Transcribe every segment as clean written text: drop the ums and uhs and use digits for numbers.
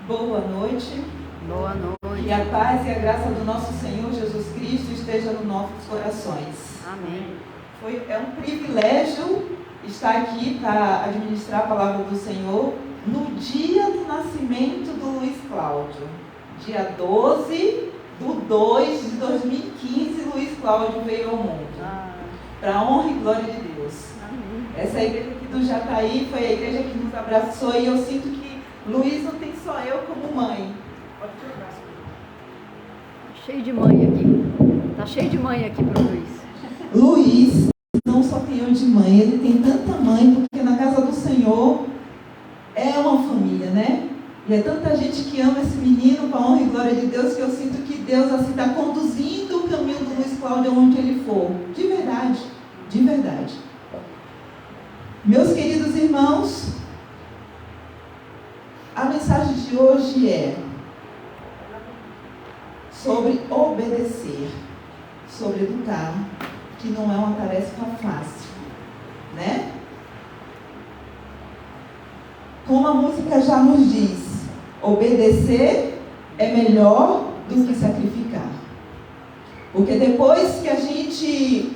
Boa noite. Boa noite. Que a paz e a graça do nosso Senhor Jesus Cristo esteja nos nossos corações. Amém. É um privilégio estar aqui para administrar a palavra do Senhor no dia do nascimento do Luiz Cláudio. Dia 12/2/2015, Luiz Cláudio veio ao mundo. Para a honra e glória de Deus. Amém. Essa igreja aqui do Jataí foi a igreja que nos abraçou e eu sinto que Luiz não tem só eu como mãe. Pode tirar o braço. Cheio de mãe aqui. Tá cheio de mãe aqui pro Luiz. Luiz não só tem eu de mãe, ele tem tanta mãe, porque na casa do Senhor é uma família, né? E é tanta gente que ama esse menino para a honra e glória de Deus, que eu sinto que Deus assim está conduzindo o caminho do Luiz Cláudio onde ele for. De verdade, de verdade. Meus queridos irmãos, a mensagem de hoje é sobre obedecer, sobre educar, que não é uma tarefa fácil, né? Como a música já nos diz, obedecer é melhor do que sacrificar. Porque depois que a gente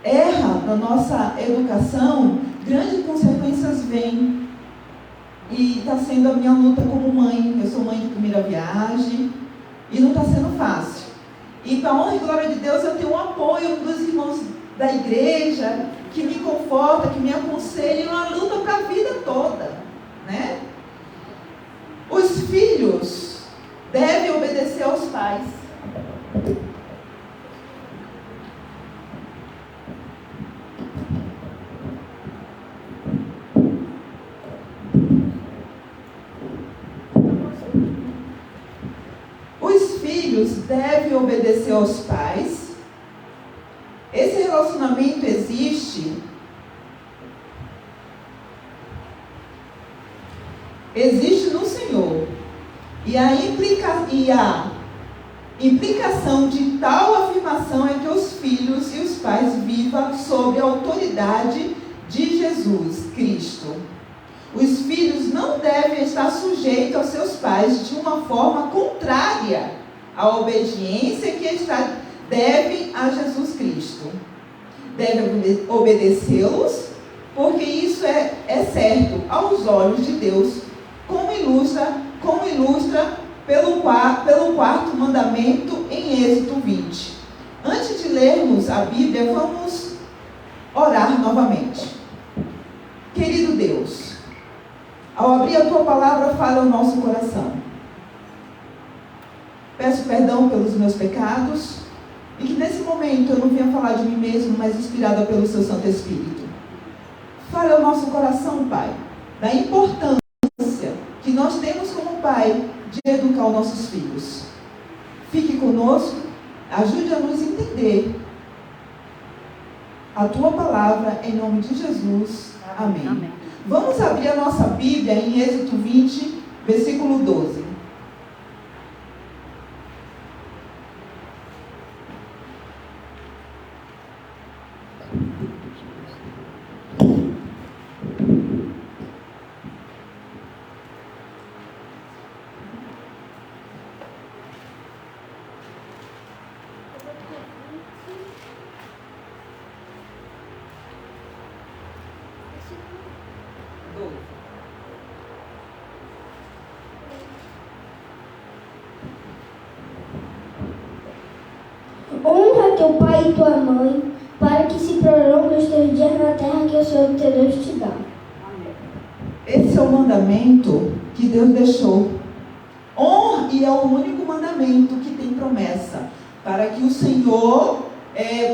erra na nossa educação, grandes consequências vêm. E está sendo a minha luta como mãe. Eu sou mãe de primeira viagem e não está sendo fácil. E para a honra e glória de Deus, eu tenho um apoio dos irmãos da igreja que me conforta, que me aconselha em uma luta para a vida toda, né? Os filhos devem obedecer aos pais. Os filhos devem obedecer aos pais. Esse relacionamento existe no Senhor. E a implicação de tal afirmação é que os filhos e os pais vivam sob a autoridade de Jesus Cristo. Os filhos não devem estar sujeitos aos seus pais de uma forma contrária à obediência que devem a Jesus Cristo. Devem obedecê-los, porque isso é certo aos olhos de Deus, como ilustra pelo quarto mandamento em Êxodo 20. Antes de lermos a Bíblia, vamos orar novamente. Querido Deus, ao abrir a Tua palavra, fala ao nosso coração. Peço perdão pelos meus pecados e que nesse momento eu não venha falar de mim mesmo, mas inspirada pelo Seu Santo Espírito. Fala ao nosso coração, Pai, da importância que nós temos como Pai de educar os nossos filhos. Fique conosco, ajude a nos entender a Tua palavra, em nome de Jesus. Amém. Amém. Vamos abrir a nossa Bíblia em Êxodo 20, versículo 12. Honra teu pai e tua mãe, para que se prolonguem os teus dias na terra que o Senhor teu Deus te dá. Esse é o mandamento que Deus deixou. Honra, e é o único mandamento que tem promessa, para que o Senhor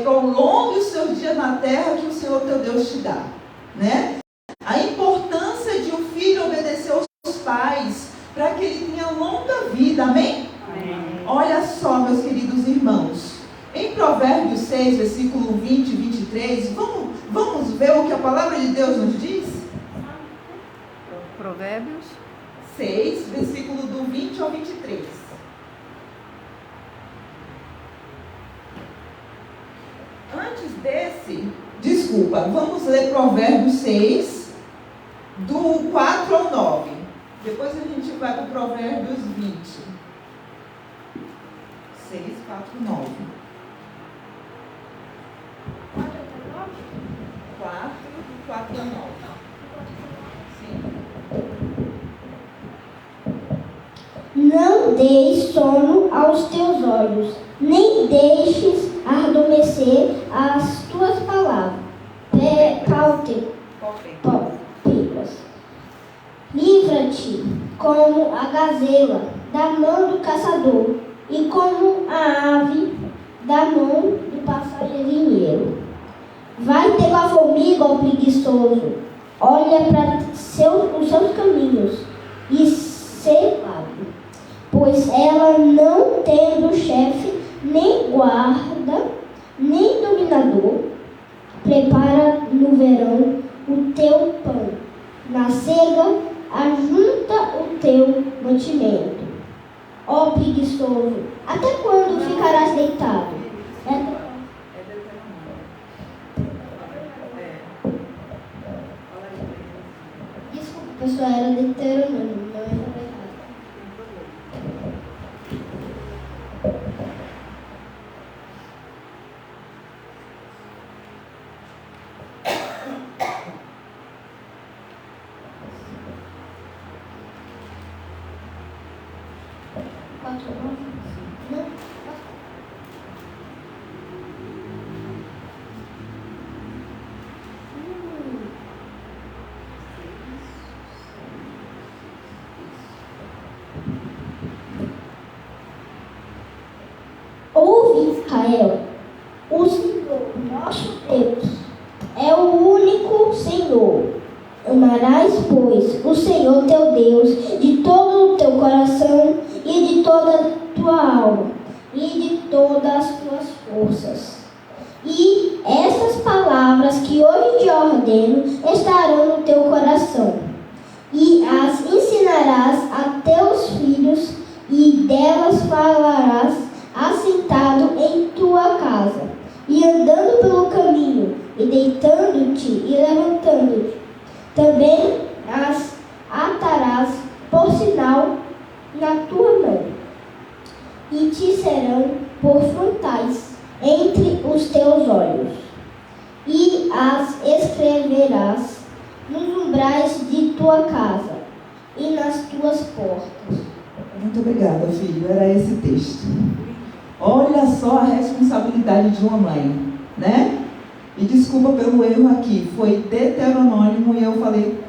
prolongue os seus dias na terra que o Senhor teu Deus te dá, né? A importância de um filho obedecer aos pais, para que ele tenha longa vida, amém? Amém. Olha só, meus queridos irmãos, em Provérbios 6, versículo 20 e 23, vamos ver o que a palavra de Deus nos diz? Provérbios 6, versículo do 20 ao 23. Antes desse, vamos ler Provérbios 6, do 4 ao 9. Depois a gente vai para o Provérbios 20. 6, 4, 9. 4 a 9. Sim. Não deis sono aos teus olhos, nem deixes adormecer as tuas palavras. Pálpebras. Livra-te como a gazela da mão do caçador e como a ave da mão do passarinheiro. Vai ter a formiga, ó preguiçoso, olha para os seus caminhos e ser lábio, pois ela não tendo chefe, nem guarda, nem dominador, prepara no verão o teu pão, na cega ajunta o teu mantimento. Ó preguiçoso, até quando ficarás deitado? Desculpa, pessoal, era Deuteronômio, não era errado. 4, 9? Não? Ouve, Israel, o Senhor, nosso Deus, é o único Senhor. Amarás, pois, o Senhor teu Deus de todo o teu coração e de toda a tua alma e de todas as tuas forças. E estas palavras que hoje te ordeno estarão no teu coração, e as ensinarás a teus filhos, e delas falarás assentado em tua casa, e andando pelo caminho, e deitando-te e levantando-te. Também as atarás por sinal na tua mão, e te serão por frontais entre os teus olhos, e as escreverás nos umbrais de tua casa e nas tuas portas. Muito obrigada, filho. Era esse texto. Olha só a responsabilidade de uma mãe, né? E desculpa pelo erro aqui, foi Deuteronômio e eu falei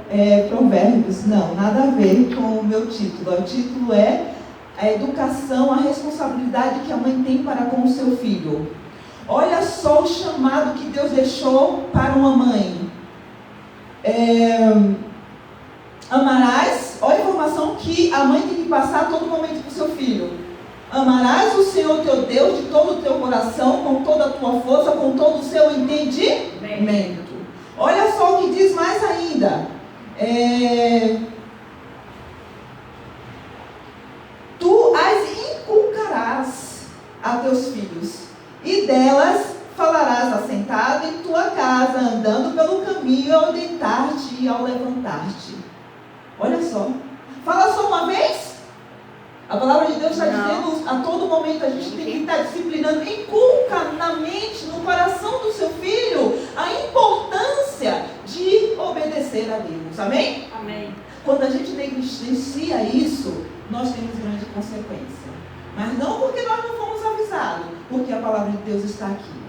Provérbios. Não, nada a ver com o meu título. O título é a educação, a responsabilidade que a mãe tem para com o seu filho. Olha só o chamado que Deus deixou para uma mãe. Amarás, olha a informação que a mãe tem que passar a todo momento para o seu filho. Amarás o Senhor teu Deus de todo o teu coração, com toda a tua força, com todo o seu entendimento. Olha só o que diz mais ainda. Tu as inculcarás a teus filhos, e delas falarás assentado em tua casa, andando pelo caminho, ao deitar-te e ao levantar-te. Olha só. Fala só uma vez. A palavra de Deus está dizendo a todo momento, a gente tem que estar disciplinando. Inculca na mente, no coração do seu filho, a importância de obedecer a Deus. Amém? Amém. Quando a gente negligencia isso, nós temos grande consequência. Mas não porque nós não fomos avisados, porque a palavra de Deus está aqui.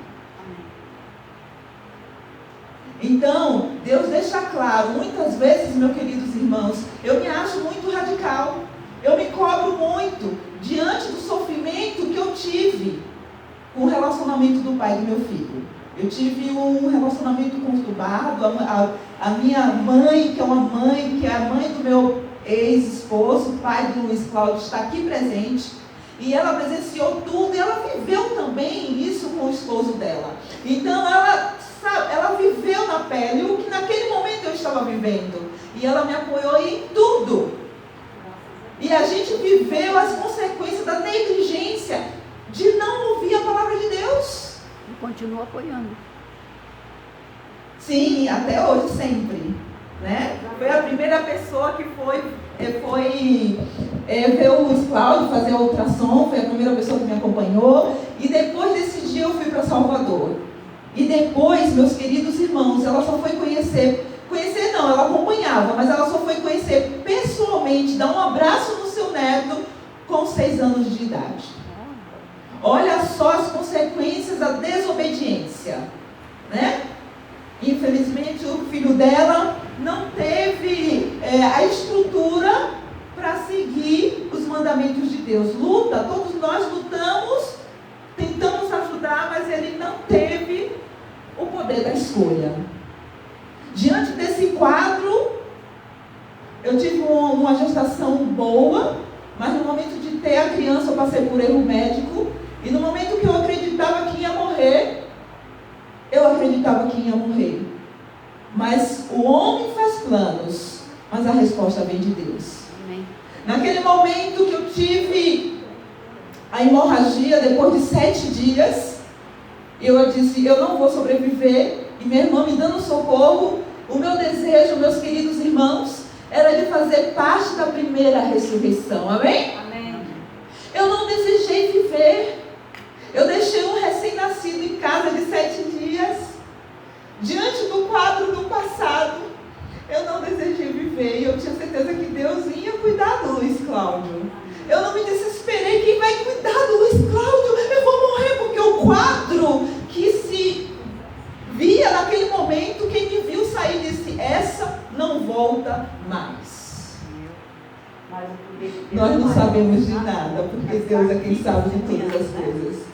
Então, Deus deixa claro, muitas vezes, meus queridos irmãos, eu me acho muito radical. Eu me cobro muito diante do sofrimento que eu tive com o relacionamento do pai do meu filho. Eu tive um relacionamento conturbado. A minha mãe, que é a mãe do meu ex-esposo, pai do Luiz Cláudio, está aqui presente. E ela presenciou tudo e ela viveu também isso com o esposo dela. Então ela viveu na pele o que naquele momento eu estava vivendo. E ela me apoiou em tudo. E a gente viveu as consequências da negligência de não ouvir a palavra de Deus. E continua apoiando. Sim, até hoje, sempre. né? Foi a primeira pessoa que foi ver o Luiz Cláudio fazer a ultrassom, foi a primeira pessoa que me acompanhou. E depois desse dia eu fui para Salvador. E depois, meus queridos irmãos, ela só foi conhecer não, ela acompanhava, mas ela só foi conhecer pessoalmente, dar um abraço no seu neto com 6 anos de idade. Olha só as consequências da desobediência, né? Infelizmente o filho dela não teve a estrutura para seguir os mandamentos de Deus. Luta, todos nós lutamos, tentamos ajudar, mas ele não teve o poder da escolha. Diante desse quadro, eu tive uma gestação boa, mas no momento de ter a criança eu passei por erro médico, e no momento que eu acreditava que ia morrer, Mas o homem faz planos, mas a resposta vem de Deus. Amém. Naquele momento que eu tive a hemorragia, depois de 7 dias, eu disse, eu não vou sobreviver, e minha irmã me dando socorro. O meu desejo, meus queridos irmãos, era de fazer parte da primeira ressurreição. Amém? Amém. Eu não desejei viver. Eu deixei um recém-nascido em casa de 7 dias. Diante do quadro do passado, eu não desejei viver. E eu tinha certeza que Deus ia cuidar do Luiz Cláudio. Eu não me desesperei. Quem vai cuidar do Luiz Cláudio? Eu vou morrer, porque o quadro que se via naquele momento, quem me viu sair disse, essa não volta mais. Nós não sabemos de nada, porque Deus é quem sabe de todas as coisas.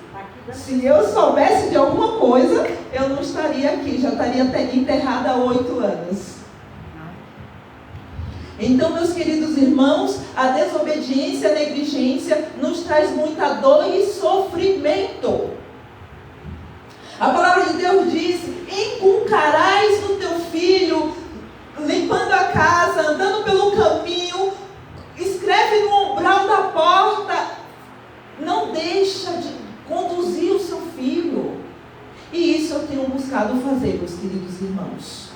Se eu soubesse de alguma coisa, eu não estaria aqui, já estaria enterrada há 8 anos. Então, meus queridos irmãos, a desobediência, a negligência nos traz muita dor e sofrimento. A palavra de Deus diz, inculcarás no teu filho, limpando a casa, andando pelo caminho, escreve no umbral da porta, não deixa de conduzir o seu filho. E isso eu tenho buscado fazer, meus queridos irmãos.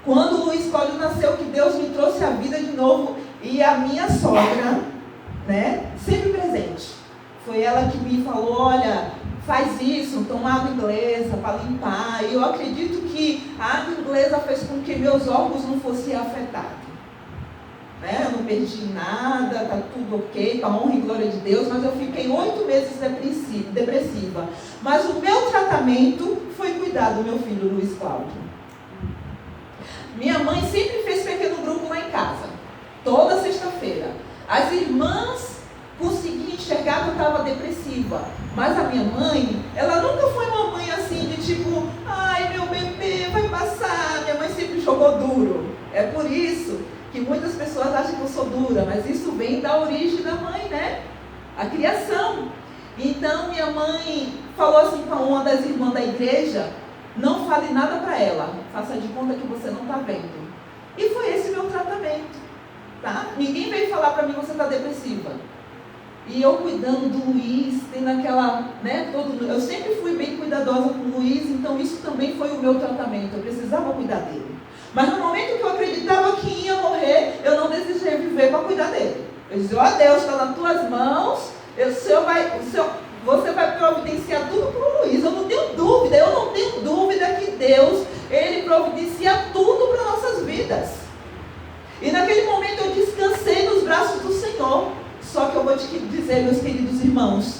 Quando o Luiz Cláudio nasceu, que Deus me trouxe a vida de novo, e a minha sogra, né, sempre presente, foi ela que me falou, olha, faz isso, toma água inglesa para limpar. E eu acredito que a água inglesa fez com que meus órgãos não fossem afetados. Né? Eu não perdi nada, está tudo ok, para a honra e glória de Deus, mas eu fiquei 8 meses depressiva. Mas o meu tratamento foi cuidar do meu filho Luiz Cláudio. Minha mãe sempre fez pequeno grupo lá em casa, toda sexta-feira. As irmãs conseguiam enxergar que eu estava depressiva, mas a minha mãe, ela nunca foi uma mãe assim de tipo, ai meu bebê, vai passar. Minha mãe sempre jogou duro. É por isso que muitas pessoas acham que eu sou dura, mas isso vem da origem da mãe, né? A criação. Então minha mãe falou assim para uma das irmãs da igreja, não fale nada para ela, faça de conta que você não está vendo. E foi esse meu tratamento, tá? Ninguém veio falar para mim, você está depressiva. E eu cuidando do Luiz, tendo aquela, né, eu sempre fui bem cuidadosa com o Luiz, então isso também foi o meu tratamento, eu precisava cuidar dele. Mas no momento que eu acreditava que ia morrer, eu não desejei viver para cuidar dele. Eu disse, ó Deus, está nas tuas mãos, você vai providenciar tudo para o Luiz. Eu não tenho dúvida que Deus, Ele providencia tudo para nossas vidas. E naquele momento eu descansei nos braços do Senhor. Só que eu vou te dizer, meus queridos irmãos,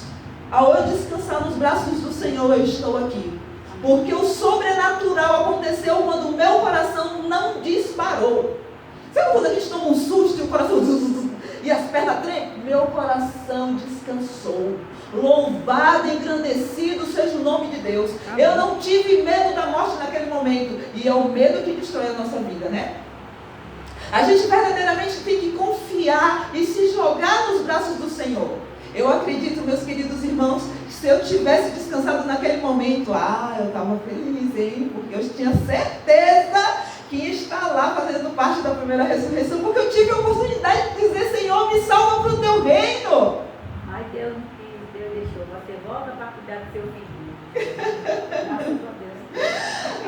ao eu descansar nos braços do Senhor, eu estou aqui. Porque o sobrenatural aconteceu quando o meu coração não disparou. Sabe quando a gente toma um susto e o coração e as pernas tremem? Meu coração descansou. Louvado e engrandecido seja o nome de Deus. Amém. Eu não tive medo da morte naquele momento. E é o medo que destrói a nossa vida, né? A gente verdadeiramente tem que confiar e se jogar nos braços do Senhor. Eu acredito, meus queridos irmãos, que se eu tivesse descansado naquele momento, eu estava feliz, hein? Porque eu tinha certeza que ia estar lá fazendo parte da primeira ressurreição, porque eu tive a oportunidade de dizer, Senhor, me salva para o teu reino. Mas Deus não quis, Deus deixou. Você volta para cuidar do seu filho. Graças a Deus.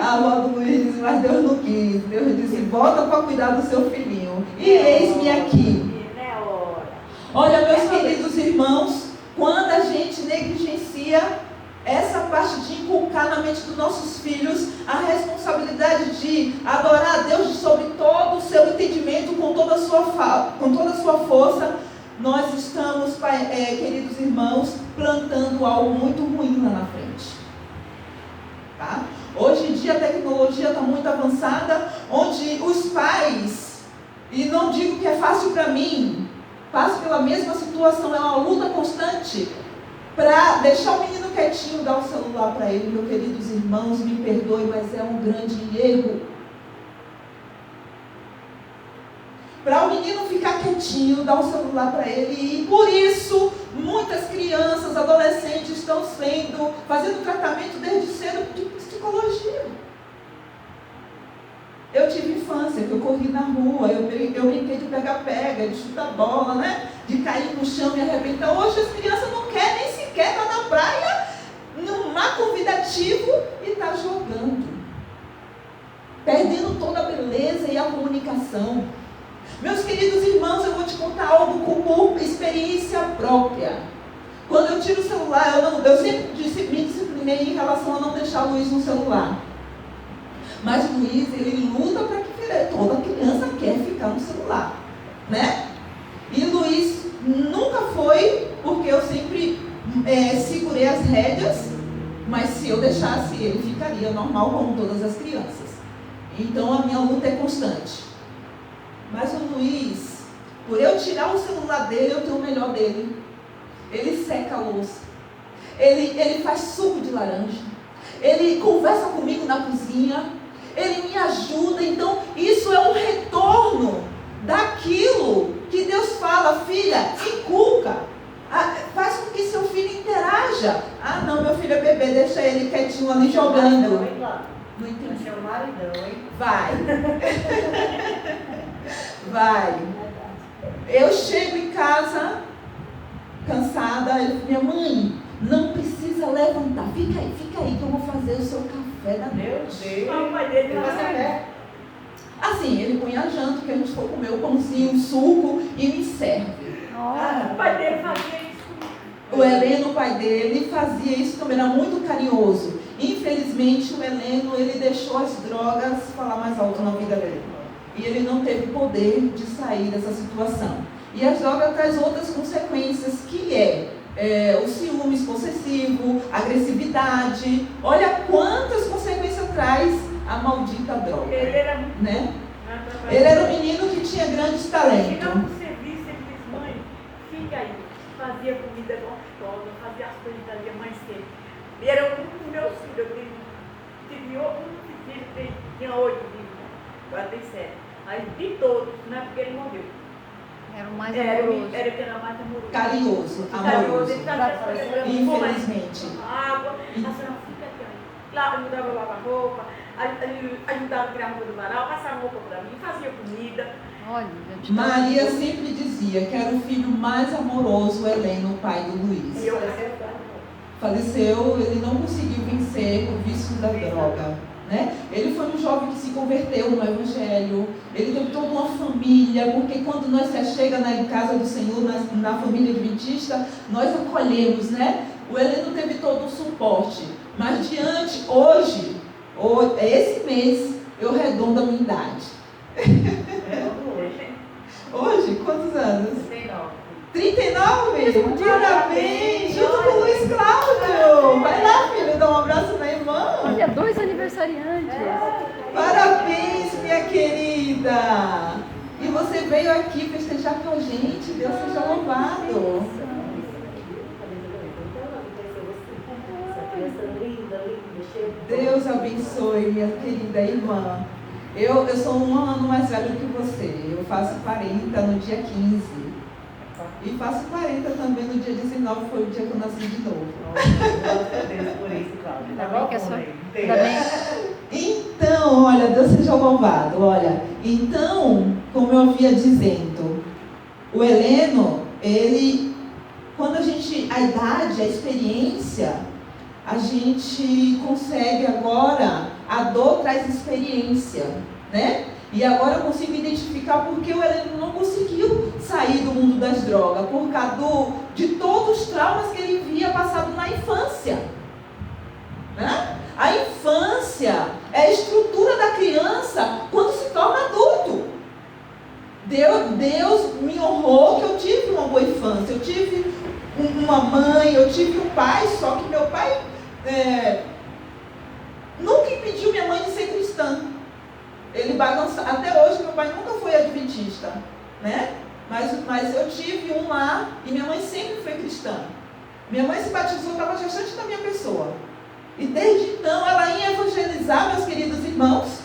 A avó do Luiz disse, mas Deus não quis. Deus disse, volta para cuidar do seu filhinho. E eis-me aqui. Olha, meus queridos irmãos, quando a gente negligencia essa parte de inculcar na mente dos nossos filhos a responsabilidade de adorar a Deus sobre todo o seu entendimento, com toda a sua força, nós estamos, queridos irmãos, plantando algo muito ruim lá na frente. Tá? Hoje em dia a tecnologia está muito avançada, onde os pais, e não digo que é fácil para mim, passo pela mesma situação, é uma luta constante para deixar o menino quietinho, dar o celular para ele. Meus queridos irmãos, me perdoem, mas é um grande erro. Para o menino ficar quietinho, dar o celular para ele, e por isso muitas crianças, adolescentes estão fazendo tratamento desde cedo de psicologia. Eu tive infância, que eu corri na rua, eu brinquei de pega-pega, de chutar bola, né? De cair no chão e arrebentar. Hoje as crianças não querem nem sequer estar na praia, num mar convidativo, e estar jogando. Perdendo toda a beleza e a comunicação. Meus queridos irmãos, eu vou te contar algo por experiência própria. Quando eu tiro o celular, eu sempre me disciplinei em relação a não deixar o Luiz no celular. Mas o Luiz, ele luta para que toda criança quer ficar no celular, né? E o Luiz nunca foi, porque eu sempre segurei as rédeas, mas se eu deixasse, ele ficaria normal como todas as crianças. Então a minha luta é constante. Mas o Luiz, por eu tirar o celular dele, eu tenho o melhor dele. Ele seca a louça. Ele faz suco de laranja. Ele conversa comigo na cozinha. Ele me ajuda. Então, isso é um retorno daquilo que Deus fala: filha, inculca. Faz com que seu filho interaja. Ah, não, meu filho é bebê, deixa ele quietinho ali jogando. Não entendi. Seu maridão, hein? Vai. Vai. Eu chego em casa cansada, minha mãe, não precisa levantar. Fica aí que eu vou fazer o seu café da noite. Meu Deus. O pai dele vai saber. Assim, ele põe a janta, que a gente for comer o pãozinho, o suco, e me serve. O pai dele fazia isso. O Heleno, o pai dele, fazia isso também, era muito carinhoso. Infelizmente, o Heleno, ele deixou as drogas falar mais alto na vida dele. E ele não teve poder de sair dessa situação. E as drogas trazem outras consequências, que o ciúmes possessivo, agressividade. Olha quantas consequências traz a maldita droga. Ele era muito, né? Ele era um menino que tinha grandes talentos. Chegava no serviço, ele disse: mãe, fica aí. Fazia comida gostosa, fazia as coisas da minha mãe sempre. E era um dos meus filhos. Eu tive outro filho, tinha 8 filhos, agora tem 7. Aí de todos, não é porque ele morreu. Era o mais amoroso. Era que era mais amoroso. Carinhoso, amoroso. Ele trazia as coisas pra mim, Infelizmente. água, a senhora fica aqui. Lá ajudava a lavar roupa, ajudava a criar roupa do varal, passava roupa pra mim, fazia comida. Olha, Maria sempre dizia que era o filho mais amoroso, Heleno, o pai do Luiz. E eu faleceu, ele não conseguiu vencer o vício da droga. Né? Ele foi um jovem que se converteu no Evangelho. Ele teve toda uma família, porque quando nós se chega na casa do Senhor, na família adventista, nós acolhemos, né? O Heleno teve todo o suporte. Mas hoje, esse mês, eu redondo a minha idade. Hoje, quantos anos? 39? Parabéns! Junto com o Luiz Cláudio! Vai lá, filho, dá um abraço na irmã. Olha, 2 aniversariantes. Parabéns, minha querida! E você veio aqui festejar com a gente. Deus seja louvado. Deus abençoe, minha querida irmã. Eu sou 1 ano mais velho que você. Eu faço 40 no dia 15. E faço 40 também no dia 19, foi o dia que eu nasci de novo. Então, olha, Deus seja louvado. Olha, então, como eu havia dizendo, o Heleno, ele, quando a idade, a experiência, a gente consegue agora, a dor traz experiência, né? E agora eu consigo identificar porque o Heleno não conseguiu sair do mundo das drogas, por causa de todos os traumas que ele via passado na infância. Né? A infância é a estrutura da criança quando se torna adulto. Deus me honrou que eu tive uma boa infância. Eu tive uma mãe, eu tive um pai, só que meu pai nunca impediu minha mãe de ser cristã. Ele bagunça, até hoje meu pai nunca foi adventista, né? Mas eu tive um lá e minha mãe sempre foi cristã. Minha mãe se batizou, estava gestante da minha pessoa. E desde então ela ia evangelizar, meus queridos irmãos.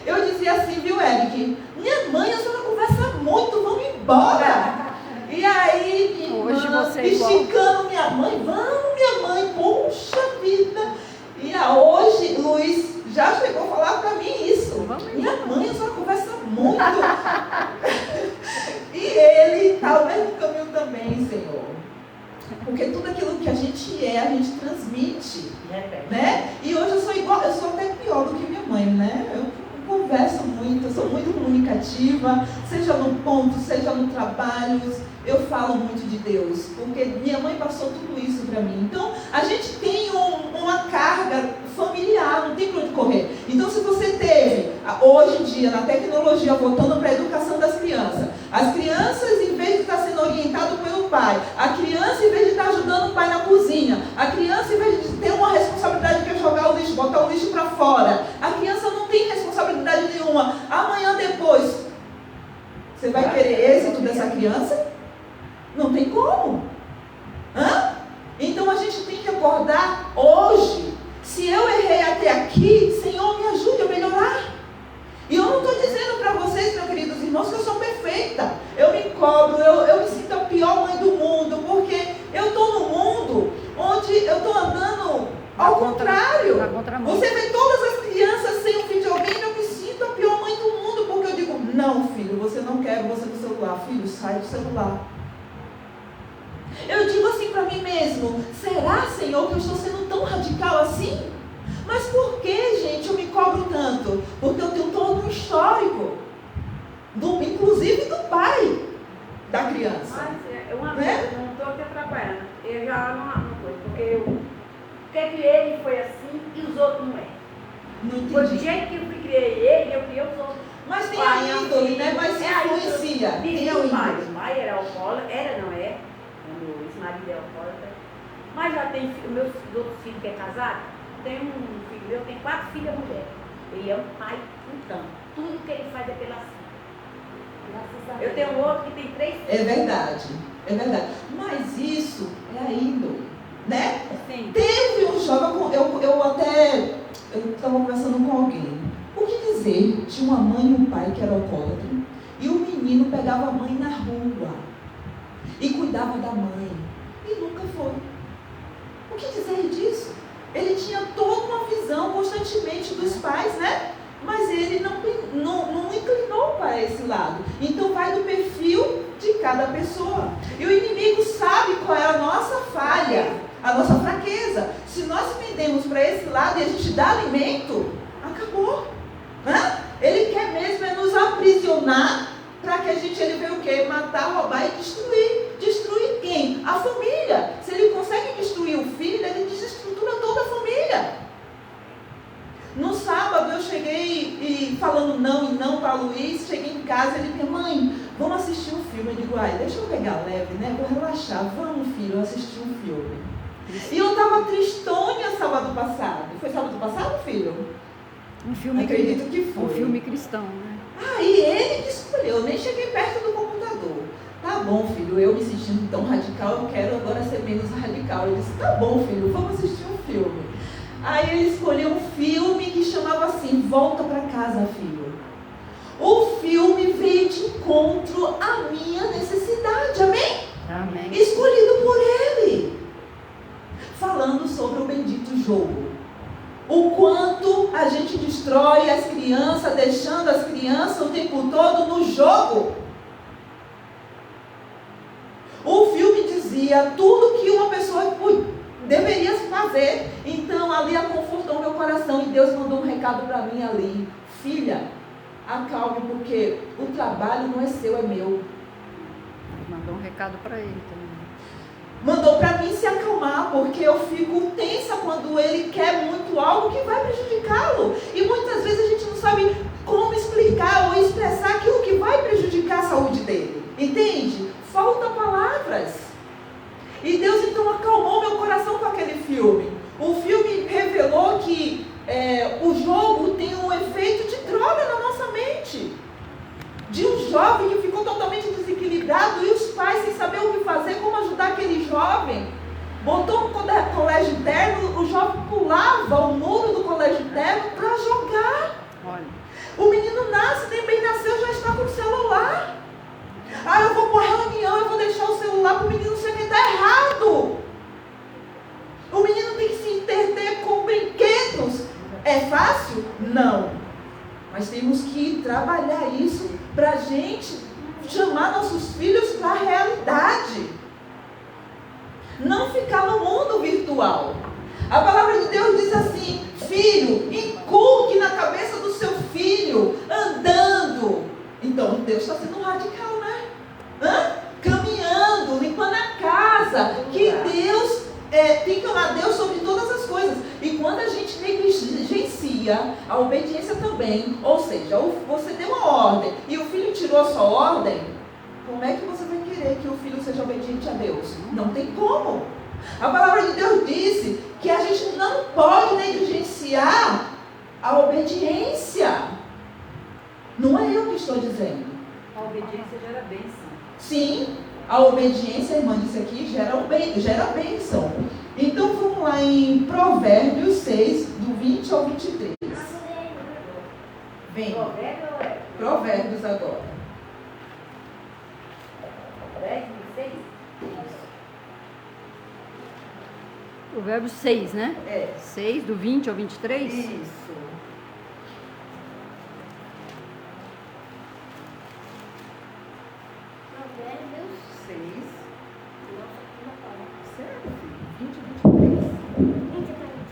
Eu dizia assim, viu, Eric? Minha mãe, a senhora conversa muito, vamos embora. E aí, hoje você é esticando minha mãe, vamos minha mãe, poxa vida. E hoje, Luiz já chegou a falar para mim isso. Minha mãe, a senhora conversa muito. E ele está ao mesmo caminho também, Senhor. Porque tudo aquilo que a gente é, a gente transmite. Né? E hoje eu sou igual, eu sou até pior do que minha mãe, né? Eu converso muito, eu sou muito comunicativa, seja no ponto, seja no trabalho, eu falo muito de Deus, porque minha mãe passou tudo isso para mim. Então, a gente tem uma carga familiar, não tem para onde correr. Então, se você teve, hoje em dia, na tecnologia, voltando para a educação das crianças, as crianças, em vez de estar sendo orientado pelo pai, a criança, em vez de estar ajudando o pai na cozinha, a criança, em vez de ter uma responsabilidade que é jogar o lixo, botar o lixo para fora, a criança não tem responsabilidade nenhuma. Amanhã depois, você vai querer êxito dessa criança? Não tem como. Então a gente tem que acordar hoje. Se eu errei até aqui, Senhor, me ajude a melhorar. E eu não estou dizendo para vocês, meus queridos irmãos, que eu sou perfeita. Eu me cobro, eu me sinto a pior mãe do mundo, porque eu estou num mundo onde eu estou andando ao contrário. Você vê todas as crianças sem um videogame, eu me sinto a pior mãe do mundo, porque eu digo, não, filho, você não quer você no celular. Filho, sai do celular. Eu digo assim para mim mesmo, será, Senhor, que eu estou sendo tão radical assim? Mas por que, gente, eu me cobro tanto? Porque eu tenho todo um histórico, inclusive do pai da criança. Mas uma vez, eu não estou te atrapalhando, eu já não coisa, porque ele foi assim e os outros não é. Não entendi. Foi do jeito que eu criei ele, eu criei os outros. Mas tem a índole, né? Mas se influencia. Tem a índole. O pai era alcoólatra, não é? O ex-marido é alcoólatra. Mas já tem meus outros filhos que é casado. Tem um filho meu, tem 4 filhas mulheres. Ele é um pai, então. Tudo que ele faz é pela filha. Eu tenho outro que tem 3 filhos. É verdade, é verdade. Mas isso é a índole, né? Sim. Teve um jovem, eu estava conversando com alguém. O que dizer de uma mãe e um pai que era alcoólatra? E o menino pegava a mãe na rua e cuidava da mãe. E nunca foi. O que dizer disso? Ele tinha toda uma visão constantemente dos pais, né? Mas ele não inclinou para esse lado. Então vai do perfil de cada pessoa. E o inimigo sabe qual é a nossa falha, a nossa fraqueza. Se nós pendemos para esse lado e a gente dá alimento, acabou. Ele quer mesmo é nos aprisionar para que ele venha o quê? Matar, roubar e destruir. Destruir quem? A família. Se ele consegue destruir o filho, ele desestrutura toda a família. No sábado eu cheguei e falando não para Luiz, cheguei em casa, ele disse, mãe, vamos assistir um filme. Eu digo, deixa eu pegar leve, né? Vou relaxar, vamos filho, assistir um filme. E eu estava tristonha sábado passado. Foi sábado passado, filho? Um filme, acredito que foi. Um filme cristão, né? Aí ele que escolheu, eu nem cheguei perto do computador. Tá bom, filho, eu me sentindo tão radical, eu quero agora ser menos radical. Ele disse, tá bom, filho, vamos assistir um filme. Aí ele escolheu um filme que chamava assim, Volta para Casa, Filho. O filme veio de encontro à minha necessidade, amém? Amém. Escolhido por ele. Falando sobre o bendito jogo. O quanto a gente destrói as crianças, deixando as crianças o tempo todo no jogo. O filme dizia tudo que uma pessoa deveria fazer. Então ali confortou meu coração. E Deus mandou um recado para mim ali. Filha, acalme, porque o trabalho não é seu, é meu. Mandou um recado para ele também. Mandou para mim se acalmar, porque eu fico tensa quando ele quer muito algo que vai prejudicá-lo. E muitas vezes a gente não sabe como explicar ou expressar aquilo que vai prejudicar a saúde dele. Entende? Falta palavras. E Deus então acalmou meu coração com aquele filme. O filme revelou que o jogo tem um efeito de droga na nossa mente. De um jovem que ficou totalmente desequilibrado e os pais sem saber o que fazer, como ajudar aquele jovem. Botou no colégio interno, o jovem pulava o muro do colégio interno para jogar. Olha. O menino nasce, nem bem nasceu, já está com o celular. Eu vou para uma reunião, eu vou deixar o celular para o menino ser que está errado. O menino tem que se entreter com brinquedos. É fácil? Não. Mas temos que trabalhar isso para a gente chamar nossos filhos para a realidade. Não ficar no mundo virtual. A palavra de Deus diz assim: filho, inculque na cabeça do seu filho, andando. Então Deus está sendo radical, né? Caminhando, limpando a casa. Que Deus tem que amar Deus sobre todas as coisas. E quando a gente negligencia a obediência também, ou seja, você deu uma ordem e o filho tirou a sua ordem, como é que você vai querer que o filho seja obediente a Deus? Não tem como. A palavra de Deus disse que a gente não pode negligenciar a obediência. Não é eu que estou dizendo. A obediência gera bênção. Sim, a obediência, a irmã disse aqui, gera bênção. Então vamos lá em Provérbios 6, do 20 ao 23. Vem. Provérbios agora. 10, 6? Provérbios 6, né? 6, do 20 ao 23? Isso. Provérbios 6.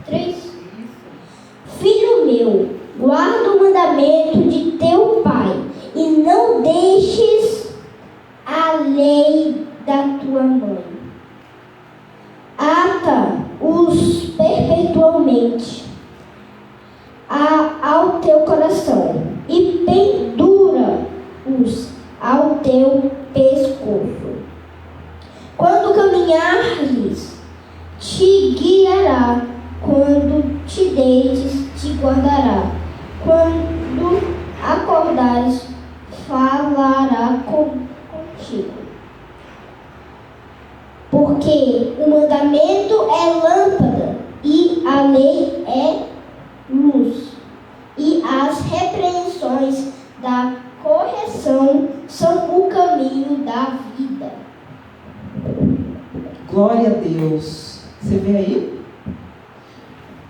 3. Isso. Filho meu, guarda o mandamento de teu pai e não deixes a lei da tua mãe. Ata-os perpetualmente ao teu coração e pendura-os ao teu pescoço. Quando caminhares, te guiará. Quando te deites, te guardará. Quando acordares, falará contigo. Porque o mandamento é lâmpada e a lei é luz. E as repreensões da correção são o caminho da vida. Glória a Deus. Você vê aí?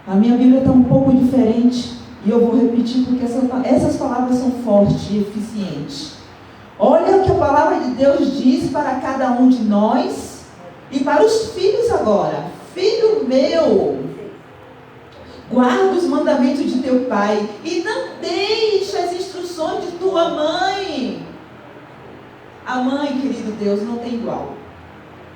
A minha Bíblia está um pouco diferente e eu vou repetir porque essas palavras são fortes e eficientes. Olha o que a palavra de Deus diz para cada um de nós e para os filhos agora. Filho meu, guarda os mandamentos de teu pai e não deixe as instruções de tua mãe. A mãe, querido Deus, não tem igual.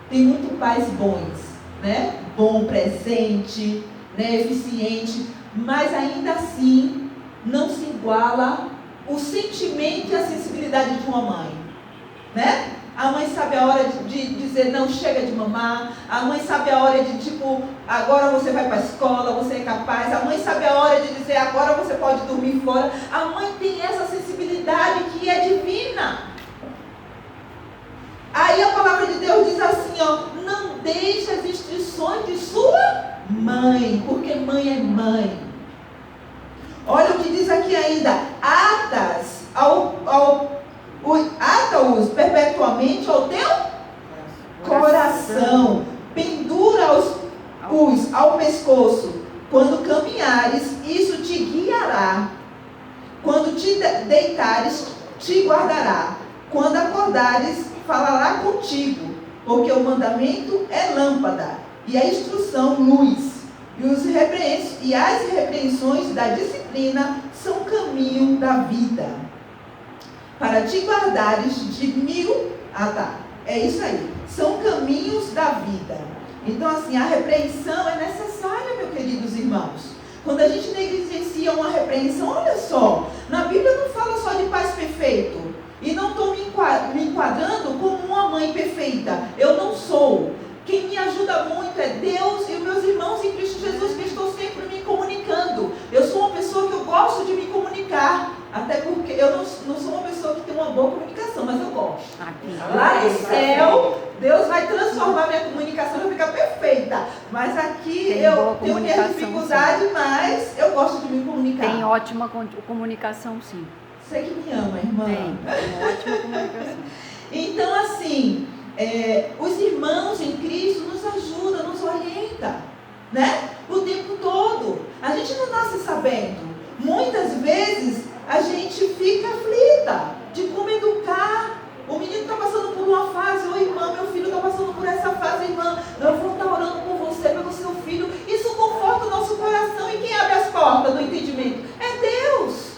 Tem muitos pais bons, né? Bom, presente, né? Eficiente, mas ainda assim não se iguala o sentimento e a sensibilidade de uma mãe, né? A mãe sabe a hora de dizer não, chega de mamar. A mãe sabe a hora de agora você vai para a escola, você é capaz. A mãe sabe a hora de dizer agora você pode dormir fora. A mãe tem essa sensibilidade que é divina. Aí a palavra de Deus diz assim, não deixe as instruções de sua mãe, porque mãe é mãe. Olha o que diz aqui ainda, ata-os perpetuamente ao teu coração, pendura-os ao pescoço. Quando caminhares, isso te guiará. Quando te deitares, te guardará. Quando acordares, falará contigo, porque o mandamento é lâmpada e a instrução luz, e as repreensões da disciplina são caminho da vida. para te guardares de mil... Ah, tá. É isso aí. São caminhos da vida. Então, assim, a repreensão é necessária, meus queridos irmãos. Quando a gente negligencia uma repreensão, olha só, na Bíblia não fala só de pais perfeitos. E não estou me enquadrando como uma mãe perfeita. Eu não sou. Quem me ajuda muito é Deus e os meus irmãos em Cristo Jesus, que estou sempre me comunicando. Eu sou uma pessoa que eu gosto de me comunicar. Até porque eu não sou uma pessoa que tem uma boa comunicação, mas eu gosto. Lá no céu, Deus vai transformar minha comunicação e ficar perfeita. Mas aqui eu tenho minha dificuldade, mas eu gosto de me comunicar. Tem ótima comunicação, sim. Você que me ama, irmã. Tem ótima comunicação. Então, assim, os irmãos em Cristo nos ajudam, nos orientam, né? O tempo todo. A gente não nasce sabendo. Muitas vezes a gente fica aflita de como educar. O menino está passando por uma fase, ô irmã, meu filho está passando por essa fase, irmã, eu vou estar orando por você, pelo seu filho. Isso conforta o nosso coração. E quem abre as portas do entendimento? É Deus.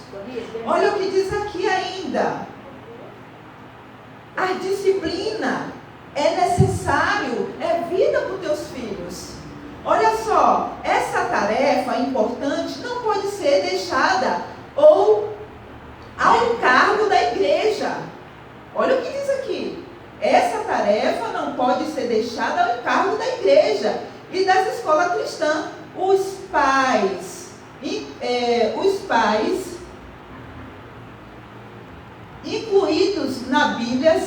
Olha o que diz aqui ainda. A disciplina é necessário, é vida para os teus filhos. Olha só, essa tarefa importante não pode ser deixada ou ao encargo da igreja. Olha o que diz aqui. Essa tarefa não pode ser deixada ao encargo da igreja e das escolas cristãs. Os pais incluídos na Bíblia,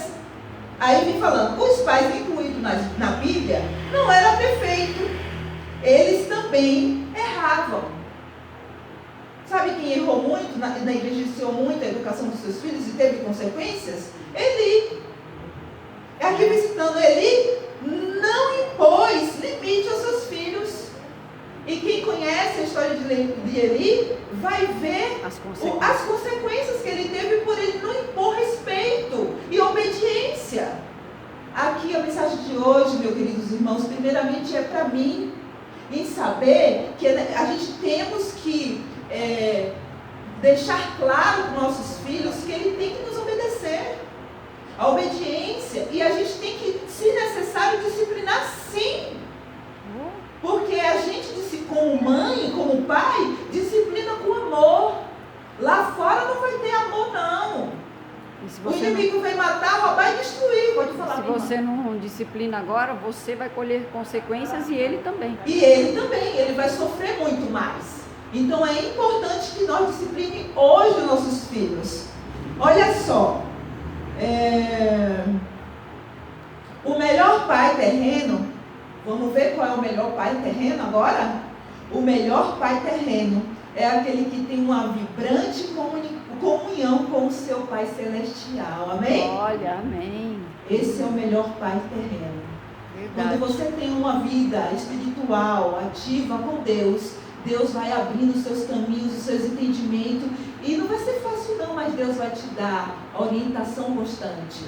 aí vem falando, os pais incluídos na Bíblia não eram perfeitos, eles também erravam. Sabe quem errou muito, negligenciou muito a educação dos seus filhos e teve consequências? Eli. Aqui visitando Eli, não impôs limite aos seus filhos. E quem conhece a história de Eli vai ver as consequências que ele teve por ele não impor respeito e obediência. Aqui a mensagem de hoje, meus queridos irmãos, primeiramente é para mim, em saber que a gente temos que deixar claro para os nossos filhos que ele tem que nos obedecer. A obediência, e a gente tem que, se necessário, disciplinar sim. Porque a gente, como mãe, como pai, disciplina com amor. Lá fora não vai ter amor, não. O inimigo vai matar, roubar e destruir. Pode falar. Se você não disciplina agora, você vai colher consequências e ele também. E ele também, ele vai sofrer muito mais. Então é importante que nós disciplinemos hoje os nossos filhos. Olha só. O melhor pai terreno, vamos ver qual é o melhor pai terreno agora? O melhor pai terreno é aquele que tem uma vibrante comunhão com o seu Pai Celestial. Amém? Olha, amém. Esse é o melhor pai terreno. Verdade. Quando você tem uma vida espiritual, ativa com Deus, Deus vai abrindo os seus caminhos, os seus entendimentos. E não vai ser fácil não, mas Deus vai te dar a orientação constante.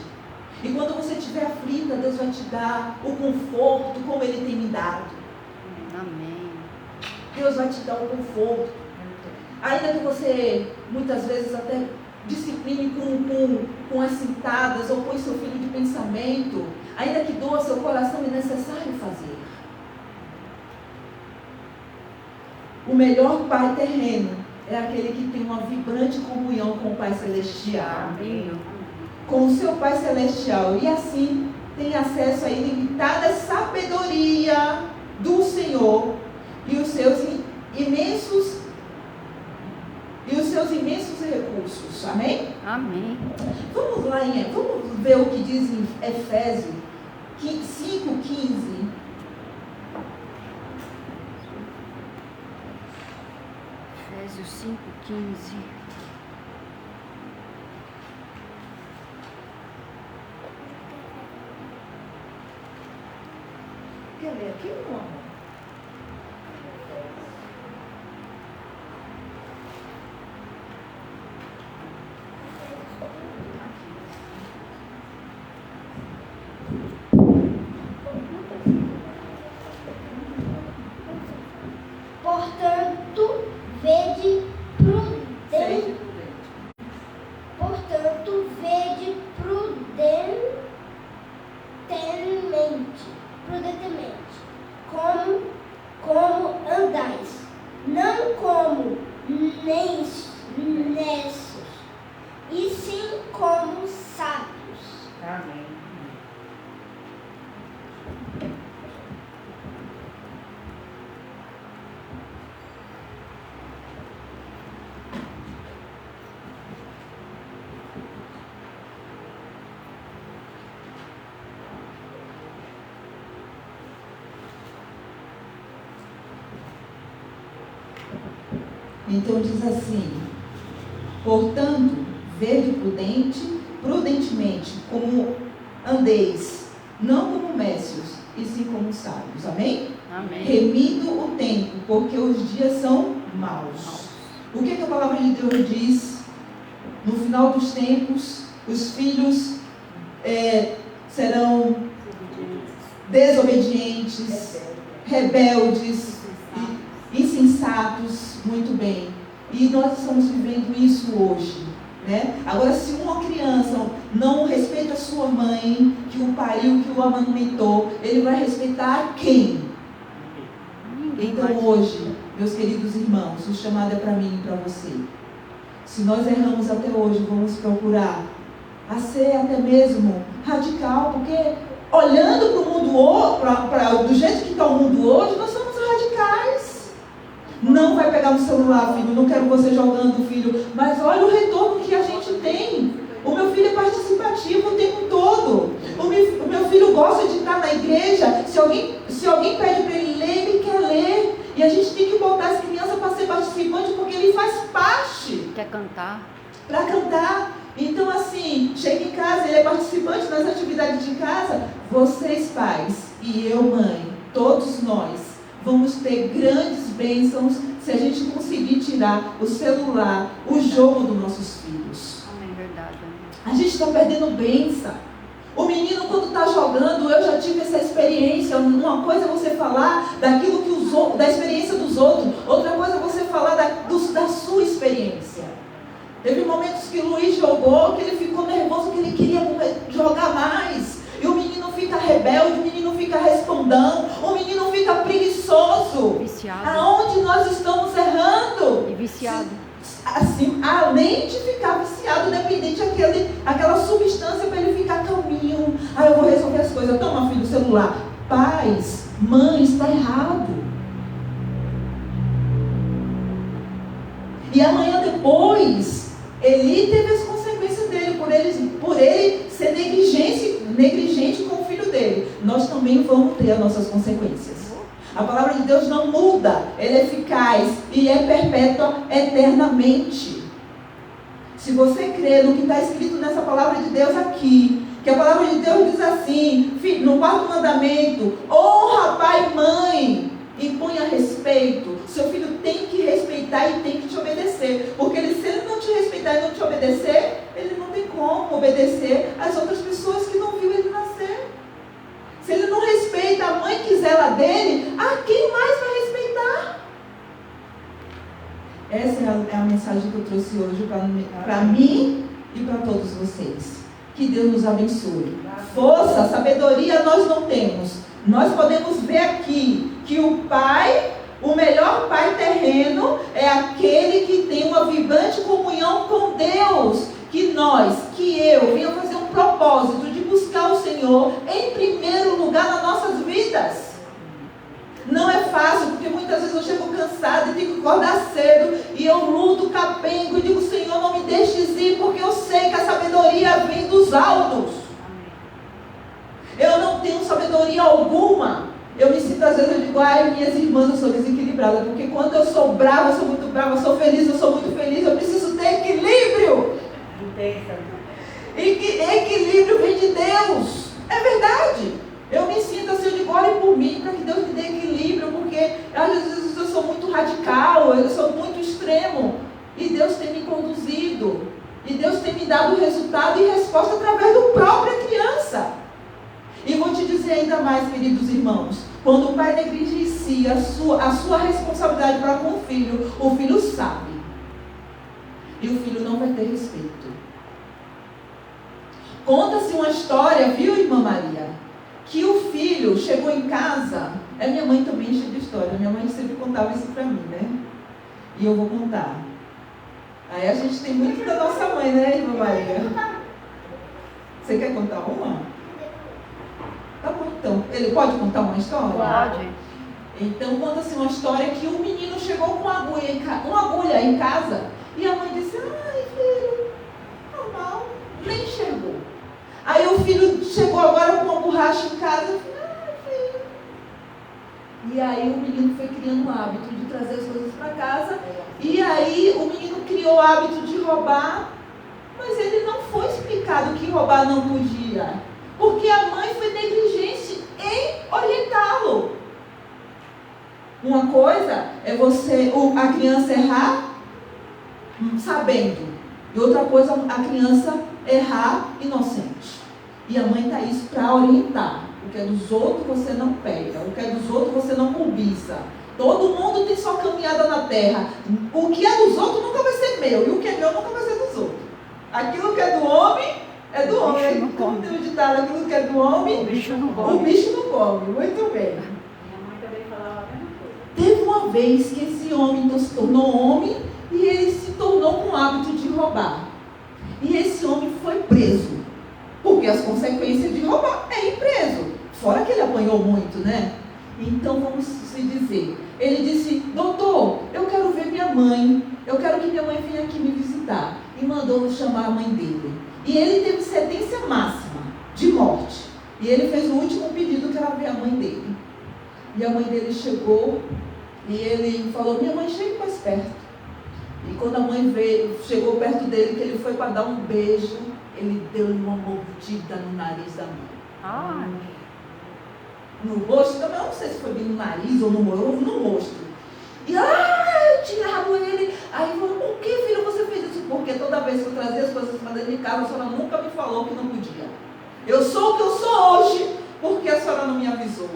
E quando você estiver aflita, Deus vai te dar o conforto como Ele tem me dado. Amém. Deus vai te dar o conforto. Ainda que você, muitas vezes, até discipline com as cintadas ou põe seu filho de pensamento, ainda que doa seu coração, é necessário fazer. O melhor pai terreno é aquele que tem uma vibrante comunhão com o Pai Celestial. Amém. Com o seu Pai Celestial. E assim tem acesso à ilimitada sabedoria do Senhor e os seus imensos recursos. Amém? Amém. Vamos lá, vamos ver o que diz em Efésios 5:15. Efésios 5:15. Quer ler aqui ou não? Portanto, prudentemente, como andais, não como necios, e sim como sábios. Amém. Então diz assim: portanto, vede prudentemente, como andeis, não como nécios, e sim como sábios. Amém? Amém. Remindo o tempo, porque os dias são maus. O que a palavra de Deus diz? No final dos tempos, os filhos serão desobedientes, rebeldes, insensatos. Muito bem. E nós estamos vivendo isso hoje, né? Agora, se uma criança não respeita a sua mãe, que o pariu, que o amamentou, ele vai respeitar quem? Então hoje, meus queridos irmãos, o chamado é para mim e para você. Se nós erramos até hoje, vamos procurar a ser até mesmo radical, porque olhando para o mundo, do jeito que está o mundo hoje, nós somos radicais. Não vai pegar no celular, filho, não quero você jogando, filho, mas olha o retorno que a gente tem. O meu filho é participativo o tempo todo. O meu filho gosta de estar na igreja. Se alguém pede para ele ler, ele quer ler. E a gente tem que botar as crianças para ser participante, porque ele faz parte. Quer cantar? Para cantar. Então assim, chega em casa, ele é participante nas atividades de casa. Vocês pais e eu mãe, todos nós, vamos ter grandes bênçãos se a gente conseguir tirar o celular, o jogo dos nossos filhos. Amém, verdade. A gente está perdendo bênção. O menino, quando está jogando, eu já tive essa experiência. Uma coisa é você falar daquilo que da experiência dos outros, outra coisa é você falar da sua experiência. Teve momentos que o Luiz jogou, que ele ficou nervoso, que ele queria jogar mais. E o menino fica rebelde, o menino fica respondão, o menino fica preguiçoso. Viciado. Aonde nós estamos errando? E viciado. Assim, além de ficar viciado, dependente daquela substância para ele ficar calminho. Eu vou resolver as coisas. Toma, filho, o celular. Pais, mães, está errado. E amanhã depois, Eli teve as consequências dele, por ele ser negligente com o filho dele. Nós também vamos ter as nossas consequências. A palavra de Deus não muda, ela é eficaz e é perpétua eternamente. Se você crer no que está escrito nessa palavra de Deus aqui, que a palavra de Deus diz assim, no 4º mandamento: honra pai e mãe, impõe a respeito. Seu filho tem que respeitar e tem que te obedecer, porque se ele não te respeitar e não te obedecer, ele não tem como obedecer às outras pessoas que não viu ele nascer. Se ele não respeita a mãe que zela dele, quem mais vai respeitar? Essa é a mensagem que eu trouxe hoje para mim e para todos vocês. Que Deus nos abençoe. Força, sabedoria nós não temos. Nós podemos ver aqui que o melhor pai terreno é aquele que tem uma vibrante comunhão com Deus. Que eu venha fazer um propósito de buscar o Senhor em primeiro lugar nas nossas vidas. Não é fácil, porque muitas vezes eu chego cansada e tenho que acordar cedo e eu luto, capengo e digo: Senhor, não me deixes ir, porque eu sei que a sabedoria vem dos altos. Eu não tenho sabedoria alguma. Eu me sinto, às vezes, eu digo: minhas irmãs, eu sou desequilibrada, porque quando eu sou brava, eu sou muito brava, eu sou feliz, eu sou muito feliz, eu preciso ter equilíbrio. E que equilíbrio vem de Deus. É verdade. Eu me sinto assim, eu digo: ore por mim, para que Deus me dê equilíbrio, porque às vezes eu sou muito radical, eu sou muito extremo, e Deus tem me conduzido, e Deus tem me dado resultado e resposta através da própria criança. E vou te dizer ainda mais, queridos irmãos, quando o pai negligencia a sua responsabilidade para com o filho sabe, e o filho não vai ter respeito. Conta-se uma história, viu, irmã Maria, que o filho filho chegou em casa, minha mãe também é cheia de história, minha mãe sempre contava isso pra mim, né? E eu vou contar. Aí a gente tem muito da nossa mãe, né, irmã Maria? Você quer contar uma? Tá bom, então. Ele pode contar uma história? Pode. Então conta-se uma história que um menino chegou com uma agulha em casa e a mãe disse, ai filho, normal, nem chegou. Aí o filho chegou agora com uma borracha em casa e falou, ai filho. E aí o menino foi criando o hábito de trazer as coisas para casa. E aí o menino criou o hábito de roubar, mas ele não foi explicado que roubar não podia. Porque a mãe foi negligente em orientá-lo. Uma coisa é a criança errar sabendo. E outra coisa, a criança errar inocente. E a mãe está isso para orientar. O que é dos outros você não pega. O que é dos outros você não cobiça. Todo mundo tem sua caminhada na terra. O que é dos outros nunca vai ser meu. E o que é meu nunca vai ser dos outros. Aquilo que é do homem, é do homem. Como tem o ditado, aquilo que é do homem, O bicho não come. o bicho não come. Muito bem. Minha mãe também falava a mesma coisa. Teve uma vez que esse homem se tornou homem e ele se tornou com o hábito de roubar. E esse homem foi preso. Porque as consequências de roubar é ir preso. Fora que ele apanhou muito, né? Então vamos se dizer. Ele disse, doutor, eu quero ver minha mãe. Eu quero que minha mãe venha aqui me visitar. E mandou chamar a mãe dele. E ele teve sentença máxima de morte. E ele fez o último pedido, que era ver a mãe dele. E a mãe dele chegou e ele falou, minha mãe, chegue mais perto. E quando a mãe chegou perto dele, que ele foi para dar um beijo, ele deu-lhe uma mordida no nariz da mãe. Ai. No rosto, também eu não sei se foi bem no nariz ou no rosto. E eu tirava ele. Aí falou, por que, filho, você fez isso? Porque toda vez que eu trazia as coisas para dentro de casa, a senhora nunca me falou que não podia. Eu sou o que eu sou hoje, porque a senhora não me avisou.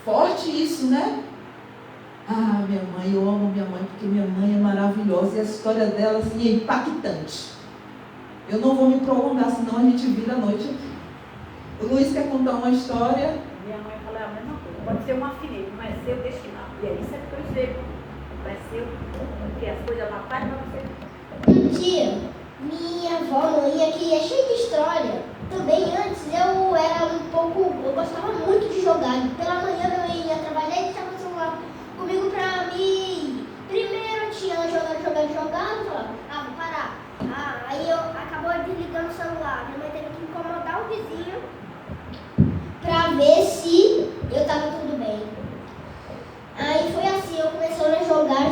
Forte isso, né? Ah, minha mãe, eu amo minha mãe, porque minha mãe é maravilhosa e a história dela assim, é impactante. Eu não vou me prolongar, senão a gente vira a noite aqui. O Luiz quer contar uma história? Minha mãe falava a mesma coisa. Pode ser um alfinete, mas é seu destinado. E aí você torceu. Vai ser porque as coisas lá para você. Um dia, minha avó, mãe aqui, é cheia de história. Também antes eu gostava muito de jogar. Pela manhã eu ia trabalhar e deixava o celular comigo pra mim. Primeiro eu tinha jogado, eu falava, vou parar. Aí eu acabou desligando o celular. Minha mãe teve que incomodar o vizinho pra ver se eu tava tudo bem. Aí foi assim, eu comecei a jogar,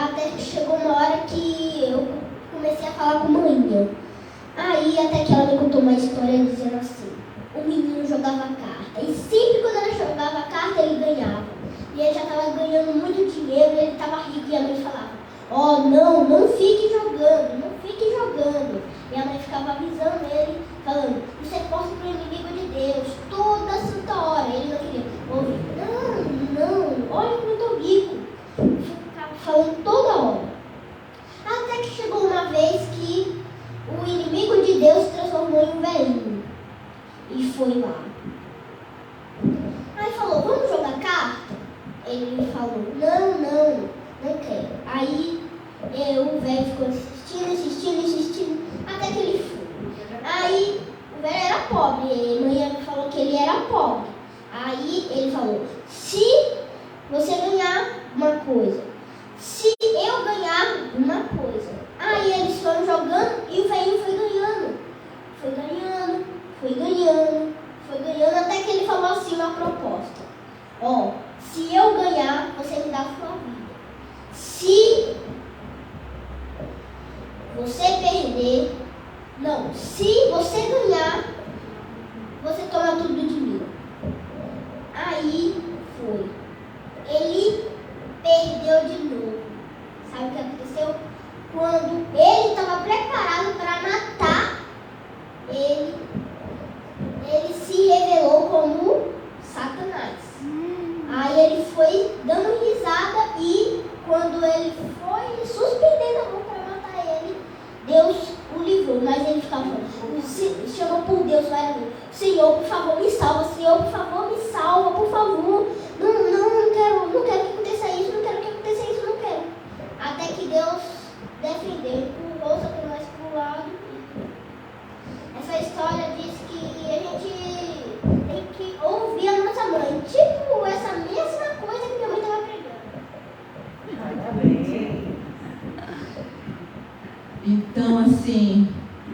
até que chegou uma hora que eu comecei a falar com a mãe. Aí até que ela me contou uma história dizendo assim, o menino jogava carta, e sempre quando ela jogava carta ele ganhava. E ele já estava ganhando muito dinheiro, ele estava rico, e a mãe falava, não fique jogando. E a mãe ficava avisando ele, falando, isso é posse para o inimigo de Deus, toda santa hora. Ele não queria ouvir, não, olha como eu estou rico. Ficava falando toda hora. Até que chegou uma vez que o inimigo de Deus se transformou em um velhinho. E foi lá. Aí falou, vamos jogar carta? Ele falou, não quero. Aí o velho ficou insistindo, até que ele foi. Aí o velho era pobre, e a mãe me falou que ele era pobre. Aí ele falou, se você ganhar uma coisa, se eu ganhar uma coisa. Aí eles foram jogando e o velhinho foi ganhando, até que ele falou assim uma proposta. Se eu ganhar, você me dá a sua vida. Se você perder, se você ganhar, você toma tudo de mim. Aí foi. Ele perdeu de novo. Sabe o que aconteceu? Quando ele estava preparado para matar, ele se revelou como Satanás. Aí ele foi dando risada e quando ele foi ali. Senhor, por favor, me salva. Senhor, por favor, me salva, por favor. Não quero que aconteça isso, não quero que aconteça isso, não quero. Até que Deus defendeu, empurrou Satanás para o lado. Essa história diz que a gente tem que ouvir a nossa mãe. Tipo, essa mesma coisa que minha mãe estava pregando. Então, assim,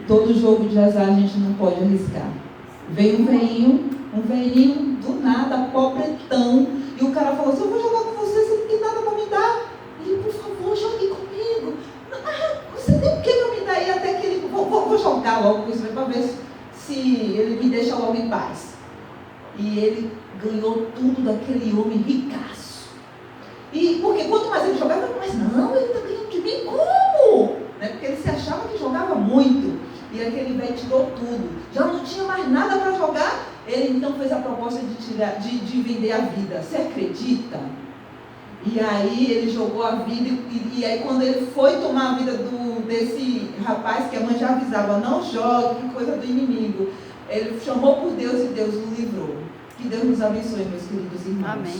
todo jogo de azar a gente não pode arriscar. Veio um velhinho do nada, pobretão, e o cara falou assim: eu vou jogar com você, você não tem nada para me dar. Ele, por favor, jogue comigo. Você tem o que para me dar? E até que ele, vou jogar logo com isso para ver se ele me deixa logo em paz. E ele ganhou tudo daquele homem ricaço. E porque quanto mais ele jogava, mais não, ele está ganhando de mim, como? Né? Porque ele se achava que jogava muito. E aquele velho tirou tudo. Já não tinha mais nada para jogar. Ele então fez a proposta de vender a vida. Você acredita? E aí ele jogou a vida. E aí quando ele foi tomar a vida desse rapaz, que a mãe já avisava: não jogue, que coisa do inimigo. Ele chamou por Deus e Deus o livrou. Que Deus nos abençoe, meus queridos irmãos. Amém.